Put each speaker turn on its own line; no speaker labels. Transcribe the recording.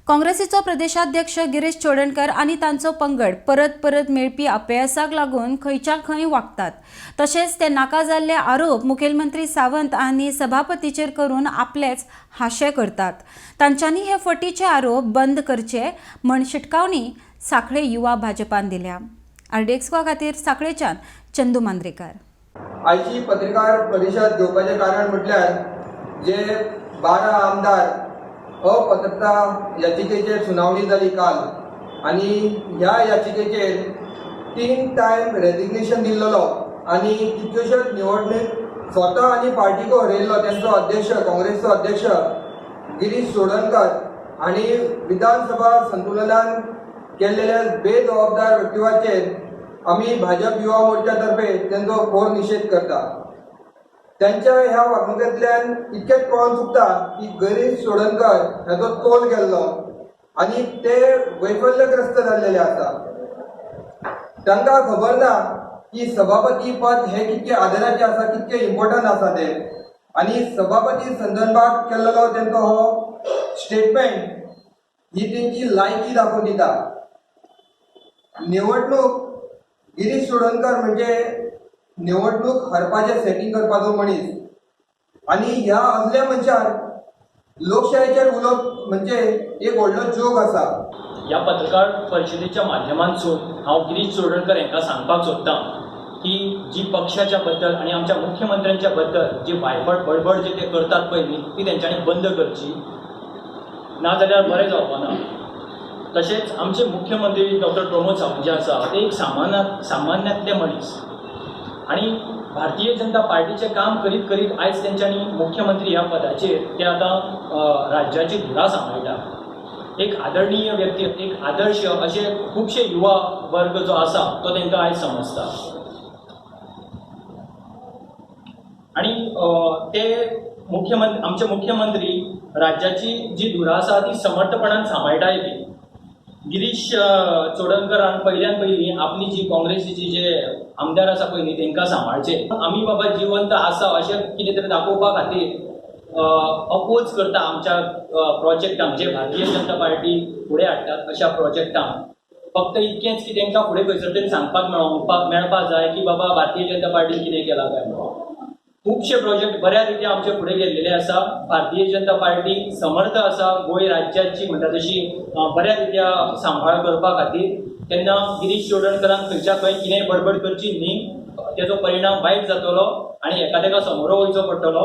काँग्रेसीचो प्रदेशाध्यक्ष गिरीश चोडणकर आणि तांचो पंगड परत मेळपी अपयसाक लागून खंयच्या खंय वागतात। तशेंच ते नाका जाल्ले आरोप मुखेलमंत्री सावंत आणि सभापतीचेर करून आपलेच हाशे करतात। तांच्यांनी हे फटीचे आरोप बंद करचे म्हण शिटकावणी सांखळे युवा भाजपान दिल्या। RDXGOA खातीर सांखळेच्यान चंदू मांद्रेकार।
आयची पत्रकार परिषद घेवपाचें कारण म्हटल्यार जे 12 आमदार अपात्रता याचिकेचेर सुनावणी जाली काल आणि ह्या याचिकेचेर 3 टायम रेजिग्नेशन दिल्लो आणि कितल्योश्योच निवडणूक स्वता आणि पार्टीको हरयल्लो त्यांचो अध्यक्ष काँग्रेसचो अध्यक्ष गिरीश चोडणकर आणि विधानसभा संतुलनान केल्लेल्या बेजबाबदार वक्तव्याचेर आम्ही भाजप युवा मोर्चातर्फे त्यांचो खोर निषेध करता। त्यांच्या ह्या वागणुकेंतल्यान इतकेच कळून चुकता की गिरीश चोडणकर हाचो तोल गेल्लो आणि ते वैफल्यग्रस्त जाल्लेले आसा। तांकां खबर ना की सभापती पद हे कितके आदराचे आसा, कितके इम्पॉर्टंट आसा ते, आणि सभापती संदर्भात केल्लो त्यांचो हो स्टेटमेंट ही तेंची लायकी दाखोवन दिता। निवडणूक गिरीश चोडणकर म्हणजे निवडणूक हरपाचें सेटिंग करपाचो मनीस आणि ह्या असल्या मनशार लोकशायेचेर उलोवप म्हणजे एक व्हडलो जोक आसा।
या पत्रकार परिषदेच्या माध्यमांतून हांव गिरीश चोडणकर हांकां सांगपाक सोदतां की जी पक्षाच्या बद्दल आणि आमच्या मुख्यमंत्र्यांच्या बद्दल जी वायफट बडबड जे ते करतात पयली ती तेंच्यांनी बंद करची, नाजाल्यार बरें जावपाना। तशेंच आमचे मुख्यमंत्री डॉक्टर प्रमोद सावंत जे आसा ते एक सामान्यांतले मनीस आणि भारतीय जनता पार्टीचे काम करीत करीत आयज तेंच्यांनी मुख्यमंत्री ह्या पदाचेर ते आतां राज्याची धुरा सांबाळटा। एक आदरणीय व्यक्ती, एक आदर्श असे खूबशे युवा वर्ग जो आसा तो तेंकां आयज समजता आणि ते आमचे मुख्यमंत्री राज्याची जी धुरा आसा ती समर्थपणान सांबाळटाय बी। गिरीश चोडणकरान पयली आपली जी काँग्रेसीची जे आमदार आसा पयली तांकां सांबाळचे। आमी बाबा जिवंत आसा अशें कितें तरी दाखोवपा खातीर अपोज करता आमच्या प्रोजेक्टांक जे भारतीय जनता पार्टी फुडें हाडटात अशा प्रोजेक्टांक। फक्त इतकेंच की तांकां फुडें खंयसर तरी सांगपाक मेळपाक जाय की बाबा भारतीय जनता पार्टीन कितें केलां काय म्हणून। खूबशे प्रोजेक्ट बऱ्या रितीन आमचे फुडें गेल्लेले आसा। भारतीय जनता पार्टी समर्थ आसा गोंय राज्याची म्हणटा तशी बऱ्या रित्या सांबाळ करपा खातीर। तेन्ना गिरीश चोडणकरान खंयच्या खंय कितेंय बडबड करची न्ही, तेजो परिणाम वायट जातलो आणि एकादेका समोर वयचो पडटलो।